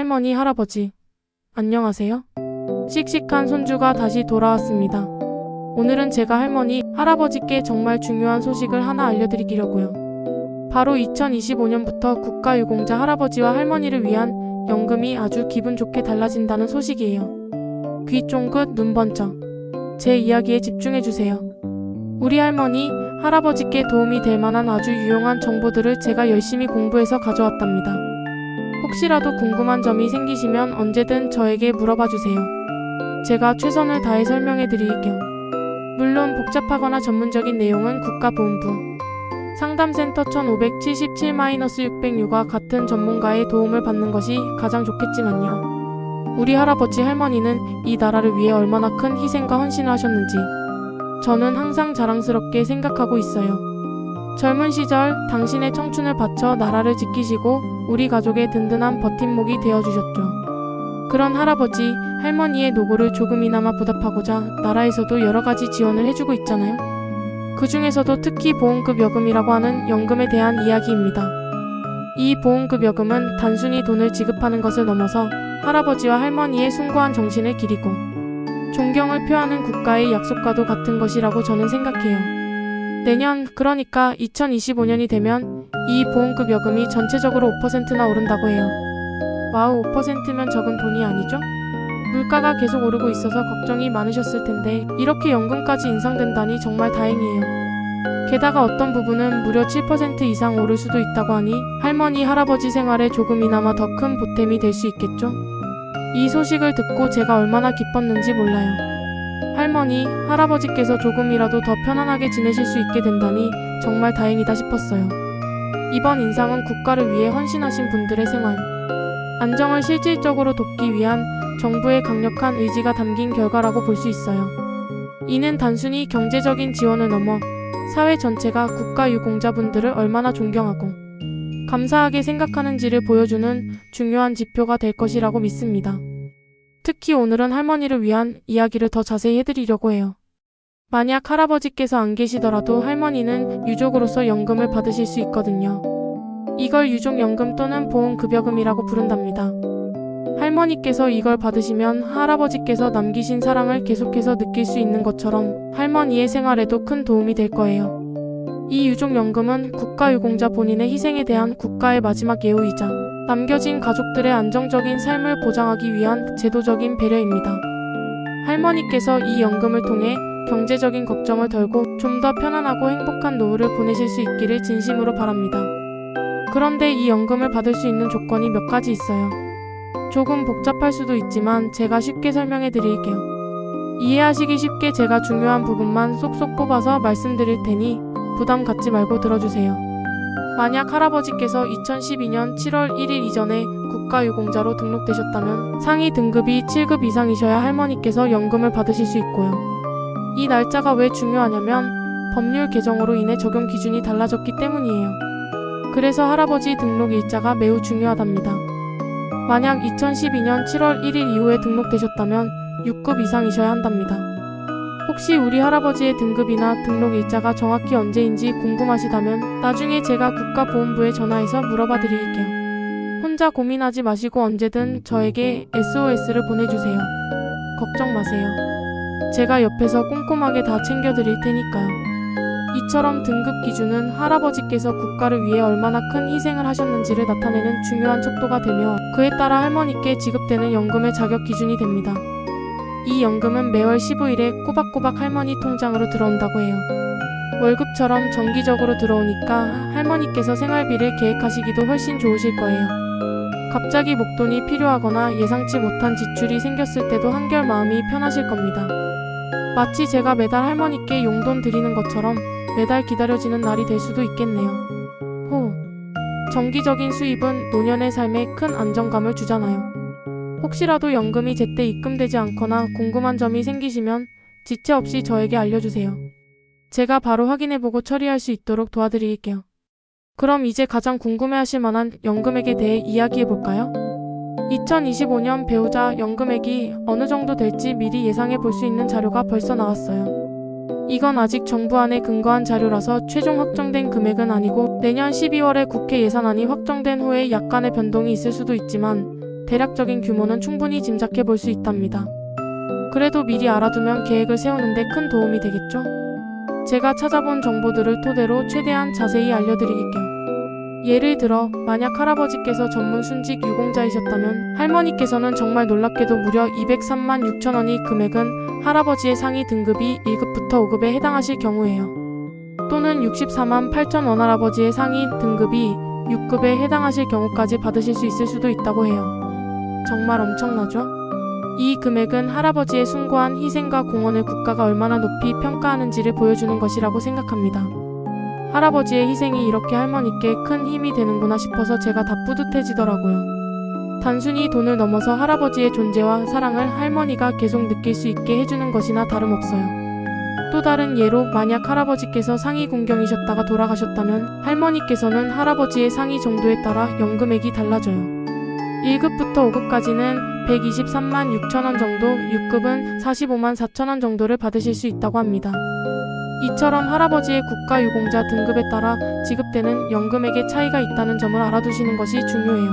할머니, 할아버지. 안녕하세요. 씩씩한 손주가 다시 돌아왔습니다. 오늘은 제가 할머니, 할아버지께 정말 중요한 소식을 하나 알려드리려고요. 바로 2025년부터 국가유공자 할아버지와 할머니를 위한 연금이 아주 기분 좋게 달라진다는 소식이에요. 귀 쫑긋, 눈 번쩍. 제 이야기에 집중해주세요. 우리 할머니, 할아버지께 도움이 될 만한 아주 유용한 정보들을 제가 열심히 공부해서 가져왔답니다. 혹시라도 궁금한 점이 생기시면 언제든 저에게 물어봐 주세요. 제가 최선을 다해 설명해 드릴게요. 물론 복잡하거나 전문적인 내용은 국가보훈부 상담센터 1577-606과 같은 전문가의 도움을 받는 것이 가장 좋겠지만요. 우리 할아버지 할머니는 이 나라를 위해 얼마나 큰 희생과 헌신을 하셨는지 저는 항상 자랑스럽게 생각하고 있어요. 젊은 시절 당신의 청춘을 바쳐 나라를 지키시고 우리 가족의 든든한 버팀목이 되어주셨죠. 그런 할아버지, 할머니의 노고를 조금이나마 보답하고자 나라에서도 여러가지 지원을 해주고 있잖아요. 그 중에서도 특히 보험급 여금이라고 하는 연금에 대한 이야기입니다. 이 보험급 여금은 단순히 돈을 지급하는 것을 넘어서 할아버지와 할머니의 숭고한 정신을 기리고 존경을 표하는 국가의 약속과도 같은 것이라고 저는 생각해요. 내년, 그러니까 2025년이 되면 이 보험급 여금이 전체적으로 5%나 오른다고 해요. 와우, 5%면 적은 돈이 아니죠? 물가가 계속 오르고 있어서 걱정이 많으셨을 텐데 이렇게 연금까지 인상된다니 정말 다행이에요. 게다가 어떤 부분은 무려 7% 이상 오를 수도 있다고 하니 할머니, 할아버지 생활에 조금이나마 더 큰 보탬이 될 수 있겠죠? 이 소식을 듣고 제가 얼마나 기뻤는지 몰라요. 할머니, 할아버지께서 조금이라도 더 편안하게 지내실 수 있게 된다니 정말 다행이다 싶었어요. 이번 인상은 국가를 위해 헌신하신 분들의 생활 안정을 실질적으로 돕기 위한 정부의 강력한 의지가 담긴 결과라고 볼 수 있어요. 이는 단순히 경제적인 지원을 넘어 사회 전체가 국가유공자분들을 얼마나 존경하고 감사하게 생각하는지를 보여주는 중요한 지표가 될 것이라고 믿습니다. 특히 오늘은 할머니를 위한 이야기를 더 자세히 해드리려고 해요. 만약 할아버지께서 안 계시더라도 할머니는 유족으로서 연금을 받으실 수 있거든요. 이걸 유족연금 또는 보험급여금이라고 부른답니다. 할머니께서 이걸 받으시면 할아버지께서 남기신 사랑을 계속해서 느낄 수 있는 것처럼 할머니의 생활에도 큰 도움이 될 거예요. 이 유족연금은 국가유공자 본인의 희생에 대한 국가의 마지막 예우이자 남겨진 가족들의 안정적인 삶을 보장하기 위한 제도적인 배려입니다. 할머니께서 이 연금을 통해 경제적인 걱정을 덜고 좀 더 편안하고 행복한 노후를 보내실 수 있기를 진심으로 바랍니다. 그런데 이 연금을 받을 수 있는 조건이 몇 가지 있어요. 조금 복잡할 수도 있지만 제가 쉽게 설명해 드릴게요. 이해하시기 쉽게 제가 중요한 부분만 쏙쏙 뽑아서 말씀드릴 테니 부담 갖지 말고 들어주세요. 만약 할아버지께서 2012년 7월 1일 이전에 국가유공자로 등록되셨다면 상위 등급이 7급 이상이셔야 할머니께서 연금을 받으실 수 있고요. 이 날짜가 왜 중요하냐면 법률 개정으로 인해 적용 기준이 달라졌기 때문이에요. 그래서 할아버지 등록 일자가 매우 중요하답니다. 만약 2012년 7월 1일 이후에 등록되셨다면 6급 이상이셔야 한답니다. 혹시 우리 할아버지의 등급이나 등록 일자가 정확히 언제인지 궁금하시다면 나중에 제가 국가보훈부에 전화해서 물어봐 드릴게요. 혼자 고민하지 마시고 언제든 저에게 SOS를 보내주세요. 걱정 마세요. 제가 옆에서 꼼꼼하게 다 챙겨드릴 테니까요. 이처럼 등급 기준은 할아버지께서 국가를 위해 얼마나 큰 희생을 하셨는지를 나타내는 중요한 척도가 되며 그에 따라 할머니께 지급되는 연금의 자격 기준이 됩니다. 이 연금은 매월 15일에 꼬박꼬박 할머니 통장으로 들어온다고 해요. 월급처럼 정기적으로 들어오니까 할머니께서 생활비를 계획하시기도 훨씬 좋으실 거예요. 갑자기 목돈이 필요하거나 예상치 못한 지출이 생겼을 때도 한결 마음이 편하실 겁니다. 마치 제가 매달 할머니께 용돈 드리는 것처럼 매달 기다려지는 날이 될 수도 있겠네요. 정기적인 수입은 노년의 삶에 큰 안정감을 주잖아요. 혹시라도 연금이 제때 입금되지 않거나 궁금한 점이 생기시면 지체 없이 저에게 알려주세요. 제가 바로 확인해보고 처리할 수 있도록 도와드릴게요. 그럼 이제 가장 궁금해하실 만한 연금액에 대해 이야기해볼까요? 2025년 배우자 연금액이 어느 정도 될지 미리 예상해 볼 수 있는 자료가 벌써 나왔어요. 이건 아직 정부안에 근거한 자료라서 최종 확정된 금액은 아니고 내년 12월에 국회 예산안이 확정된 후에 약간의 변동이 있을 수도 있지만 대략적인 규모는 충분히 짐작해 볼 수 있답니다. 그래도 미리 알아두면 계획을 세우는데 큰 도움이 되겠죠? 제가 찾아본 정보들을 토대로 최대한 자세히 알려드릴게요. 예를 들어 만약 할아버지께서 전문 순직 유공자이셨다면 할머니께서는 정말 놀랍게도 무려 203만 6천 원이 금액은 할아버지의 상위 등급이 1급부터 5급에 해당하실 경우예요. 또는 64만 8천 원 할아버지의 상위 등급이 6급에 해당하실 경우까지 받으실 수 있을 수도 있다고 해요. 정말 엄청나죠? 이 금액은 할아버지의 숭고한 희생과 공헌을 국가가 얼마나 높이 평가하는지를 보여주는 것이라고 생각합니다. 할아버지의 희생이 이렇게 할머니께 큰 힘이 되는구나 싶어서 제가 다 뿌듯해지더라고요. 단순히 돈을 넘어서 할아버지의 존재와 사랑을 할머니가 계속 느낄 수 있게 해주는 것이나 다름없어요. 또 다른 예로 만약 할아버지께서 상위 군경이셨다가 돌아가셨다면 할머니께서는 할아버지의 상위 정도에 따라 연금액이 달라져요. 1급부터 5급까지는 123만 6천 원 정도, 6급은 45만 4천 원 정도를 받으실 수 있다고 합니다. 이처럼 할아버지의 국가유공자 등급에 따라 지급되는 연금액의 차이가 있다는 점을 알아두시는 것이 중요해요.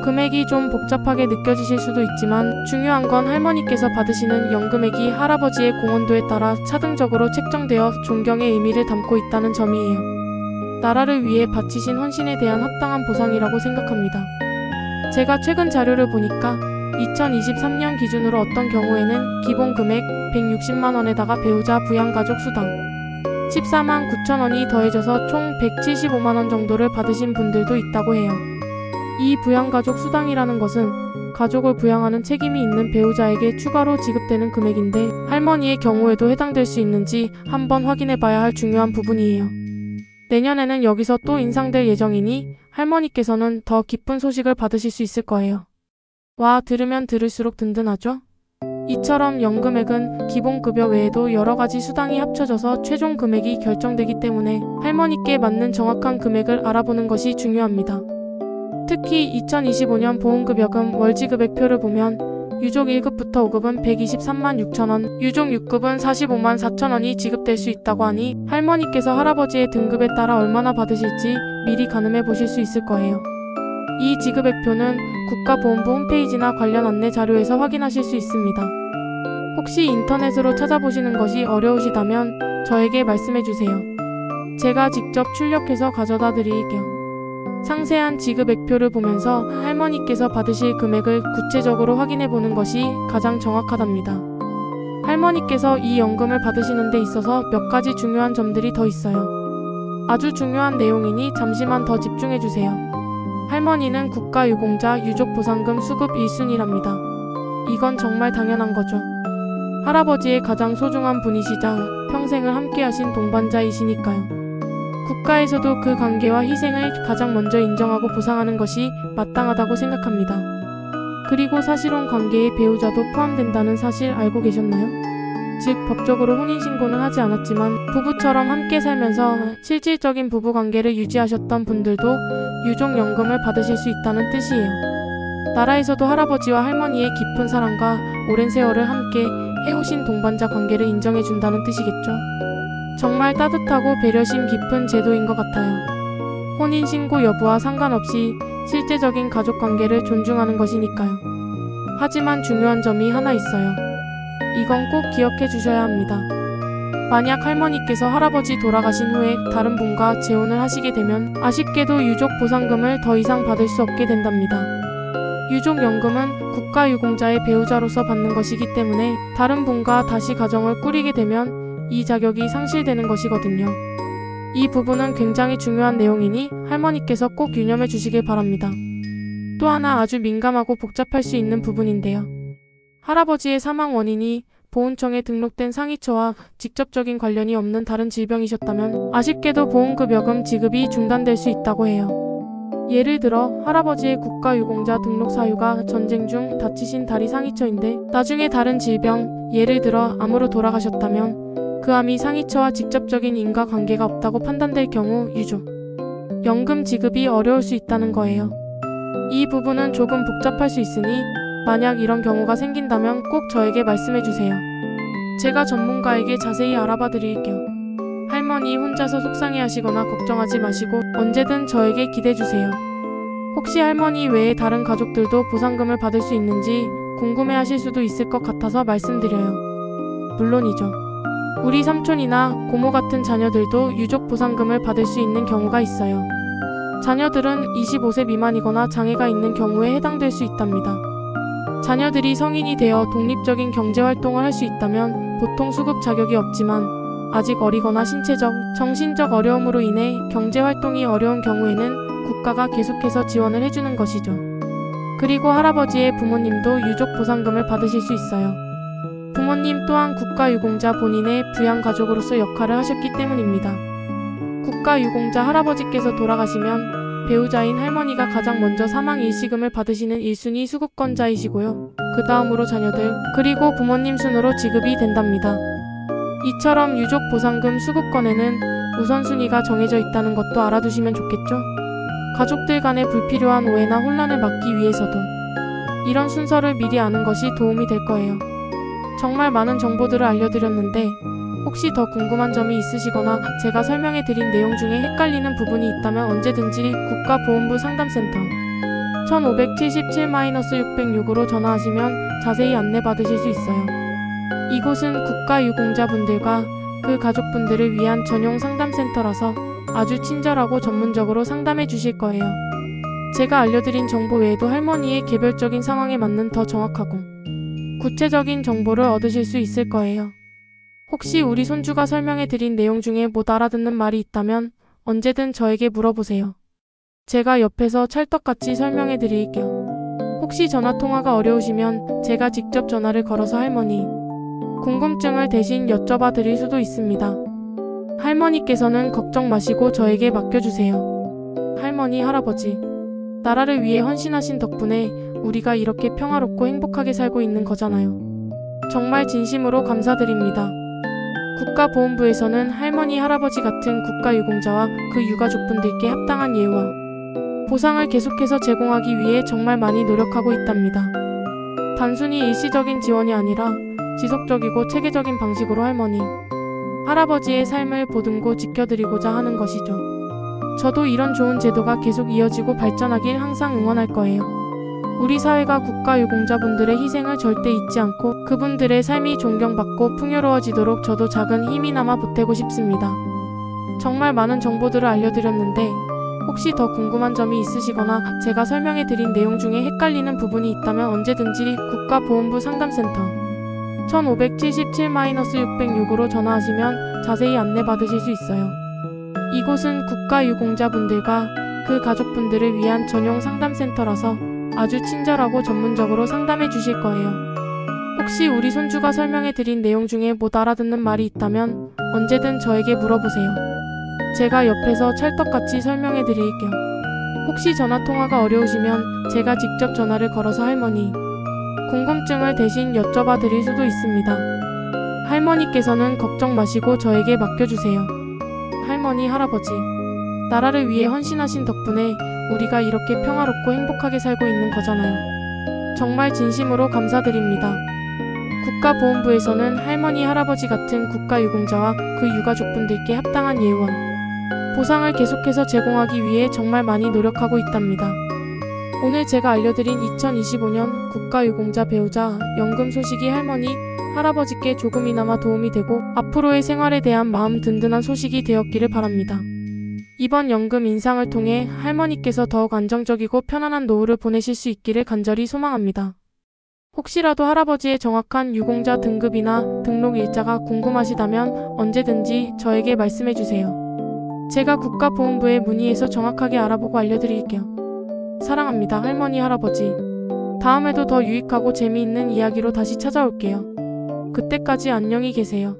금액이 좀 복잡하게 느껴지실 수도 있지만 중요한 건 할머니께서 받으시는 연금액이 할아버지의 공헌도에 따라 차등적으로 책정되어 존경의 의미를 담고 있다는 점이에요. 나라를 위해 바치신 헌신에 대한 합당한 보상이라고 생각합니다. 제가 최근 자료를 보니까 2023년 기준으로 어떤 경우에는 기본 금액 160만 원에다가 배우자 부양가족 수당 14만 9천 원이 더해져서 총 175만 원 정도를 받으신 분들도 있다고 해요. 이 부양가족 수당이라는 것은 가족을 부양하는 책임이 있는 배우자에게 추가로 지급되는 금액인데 할머니의 경우에도 해당될 수 있는지 한번 확인해 봐야 할 중요한 부분이에요. 내년에는 여기서 또 인상될 예정이니 할머니께서는 더 기쁜 소식을 받으실 수 있을 거예요. 와, 들으면 들을수록 든든하죠? 이처럼 연금액은 기본급여 외에도 여러가지 수당이 합쳐져서 최종 금액이 결정되기 때문에 할머니께 맞는 정확한 금액을 알아보는 것이 중요합니다. 특히 2025년 보험급여금 월지급액표를 보면 유족 1급부터 5급은 123만 6천 원, 유족 6급은 45만 4천 원이 지급될 수 있다고 하니 할머니께서 할아버지의 등급에 따라 얼마나 받으실지 미리 가늠해 보실 수 있을 거예요. 이 지급액표는 국가보험부 홈페이지나 관련 안내 자료에서 확인하실 수 있습니다. 혹시 인터넷으로 찾아보시는 것이 어려우시다면 저에게 말씀해주세요. 제가 직접 출력해서 가져다 드릴게요. 상세한 지급액표를 보면서 할머니께서 받으실 금액을 구체적으로 확인해 보는 것이 가장 정확하답니다. 할머니께서 이 연금을 받으시는 데 있어서 몇 가지 중요한 점들이 더 있어요. 아주 중요한 내용이니 잠시만 더 집중해 주세요. 할머니는 국가유공자 유족보상금 수급 1순위랍니다. 이건 정말 당연한 거죠. 할아버지의 가장 소중한 분이시자 평생을 함께하신 동반자이시니까요. 국가에서도 그 관계와 희생을 가장 먼저 인정하고 보상하는 것이 마땅하다고 생각합니다. 그리고 사실혼 관계의 배우자도 포함된다는 사실 알고 계셨나요? 즉 법적으로 혼인신고는 하지 않았지만 부부처럼 함께 살면서 실질적인 부부관계를 유지하셨던 분들도 유족연금을 받으실 수 있다는 뜻이에요. 나라에서도 할아버지와 할머니의 깊은 사랑과 오랜 세월을 함께 해오신 동반자 관계를 인정해준다는 뜻이겠죠. 정말 따뜻하고 배려심 깊은 제도인 것 같아요. 혼인신고 여부와 상관없이 실제적인 가족관계를 존중하는 것이니까요. 하지만 중요한 점이 하나 있어요. 이건 꼭 기억해 주셔야 합니다. 만약 할머니께서 할아버지 돌아가신 후에 다른 분과 재혼을 하시게 되면 아쉽게도 유족보상금을 더 이상 받을 수 없게 된답니다. 유족연금은 국가유공자의 배우자로서 받는 것이기 때문에 다른 분과 다시 가정을 꾸리게 되면 이 자격이 상실되는 것이거든요. 이 부분은 굉장히 중요한 내용이니 할머니께서 꼭 유념해 주시길 바랍니다. 또 하나 아주 민감하고 복잡할 수 있는 부분인데요. 할아버지의 사망 원인이 보훈청에 등록된 상위처와 직접적인 관련이 없는 다른 질병이셨다면 아쉽게도 보험급여금 지급이 중단될 수 있다고 해요. 예를 들어 할아버지의 국가유공자 등록 사유가 전쟁 중 다치신 다리 상위처인데 나중에 다른 질병, 예를 들어 암으로 돌아가셨다면 그 암이 상위처와 직접적인 인과관계가 없다고 판단될 경우 유족 연금 지급이 어려울 수 있다는 거예요. 이 부분은 조금 복잡할 수 있으니 만약 이런 경우가 생긴다면 꼭 저에게 말씀해주세요. 제가 전문가에게 자세히 알아봐 드릴게요. 할머니 혼자서 속상해하시거나 걱정하지 마시고 언제든 저에게 기대주세요. 혹시 할머니 외에 다른 가족들도 보상금을 받을 수 있는지 궁금해하실 수도 있을 것 같아서 말씀드려요. 물론이죠. 우리 삼촌이나 고모 같은 자녀들도 유족 보상금을 받을 수 있는 경우가 있어요. 자녀들은 25세 미만이거나 장애가 있는 경우에 해당될 수 있답니다. 자녀들이 성인이 되어 독립적인 경제활동을 할 수 있다면 보통 수급 자격이 없지만 아직 어리거나 신체적, 정신적 어려움으로 인해 경제활동이 어려운 경우에는 국가가 계속해서 지원을 해주는 것이죠. 그리고 할아버지의 부모님도 유족 보상금을 받으실 수 있어요. 부모님 또한 국가유공자 본인의 부양가족으로서 역할을 하셨기 때문입니다. 국가유공자 할아버지께서 돌아가시면 배우자인 할머니가 가장 먼저 사망일시금을 받으시는 1순위 수급권자이시고요. 그 다음으로 자녀들, 그리고 부모님 순으로 지급이 된답니다. 이처럼 유족 보상금 수급권에는 우선순위가 정해져 있다는 것도 알아두시면 좋겠죠? 가족들 간의 불필요한 오해나 혼란을 막기 위해서도 이런 순서를 미리 아는 것이 도움이 될 거예요. 정말 많은 정보들을 알려드렸는데 혹시 더 궁금한 점이 있으시거나 제가 설명해드린 내용 중에 헷갈리는 부분이 있다면 언제든지 국가보훈부 상담센터 1577-606으로 전화하시면 자세히 안내받으실 수 있어요. 이곳은 국가유공자분들과 그 가족분들을 위한 전용 상담센터라서 아주 친절하고 전문적으로 상담해 주실 거예요. 제가 알려드린 정보 외에도 할머니의 개별적인 상황에 맞는 더 정확하고 구체적인 정보를 얻으실 수 있을 거예요. 혹시 우리 손주가 설명해드린 내용 중에 못 알아듣는 말이 있다면 언제든 저에게 물어보세요. 제가 옆에서 찰떡같이 설명해드릴게요. 혹시 전화통화가 어려우시면 제가 직접 전화를 걸어서 할머니 궁금증을 대신 여쭤봐 드릴 수도 있습니다. 할머니께서는 걱정 마시고 저에게 맡겨주세요. 할머니, 할아버지, 나라를 위해 헌신하신 덕분에 우리가 이렇게 평화롭고 행복하게 살고 있는 거잖아요. 정말 진심으로 감사드립니다. 국가보훈부에서는 할머니, 할아버지 같은 국가유공자와 그 유가족분들께 합당한 예우와 보상을 계속해서 제공하기 위해 정말 많이 노력하고 있답니다. 단순히 일시적인 지원이 아니라 지속적이고 체계적인 방식으로 할머니, 할아버지의 삶을 보듬고 지켜드리고자 하는 것이죠. 저도 이런 좋은 제도가 계속 이어지고 발전하길 항상 응원할 거예요. 우리 사회가 국가유공자분들의 희생을 절대 잊지 않고 그분들의 삶이 존경받고 풍요로워지도록 저도 작은 힘이나마 보태고 싶습니다. 정말 많은 정보들을 알려드렸는데 혹시 더 궁금한 점이 있으시거나 제가 설명해드린 내용 중에 헷갈리는 부분이 있다면 언제든지 국가보훈부 상담센터 1577-606으로 전화하시면 자세히 안내받으실 수 있어요. 이곳은 국가유공자분들과 그 가족분들을 위한 전용 상담센터라서 아주 친절하고 전문적으로 상담해 주실 거예요. 혹시 우리 손주가 설명해드린 내용 중에 못 알아듣는 말이 있다면 언제든 저에게 물어보세요. 제가 옆에서 찰떡같이 설명해 드릴게요. 혹시 전화통화가 어려우시면 제가 직접 전화를 걸어서 할머니 궁금증을 대신 여쭤봐 드릴 수도 있습니다. 할머니께서는 걱정 마시고 저에게 맡겨주세요. 할머니, 할아버지, 나라를 위해 헌신하신 덕분에 우리가 이렇게 평화롭고 행복하게 살고 있는 거잖아요. 정말 진심으로 감사드립니다. 국가보훈부에서는 할머니, 할아버지 같은 국가유공자와 그 유가족분들께 합당한 예우와 보상을 계속해서 제공하기 위해 정말 많이 노력하고 있답니다. 오늘 제가 알려드린 2025년 국가유공자 배우자 연금 소식이 할머니, 할아버지께 조금이나마 도움이 되고 앞으로의 생활에 대한 마음 든든한 소식이 되었기를 바랍니다. 이번 연금 인상을 통해 할머니께서 더욱 안정적이고 편안한 노후를 보내실 수 있기를 간절히 소망합니다. 혹시라도 할아버지의 정확한 유공자 등급이나 등록 일자가 궁금하시다면 언제든지 저에게 말씀해주세요. 제가 국가보훈부에 문의해서 정확하게 알아보고 알려드릴게요. 사랑합니다, 할머니, 할아버지. 다음에도 더 유익하고 재미있는 이야기로 다시 찾아올게요. 그때까지 안녕히 계세요.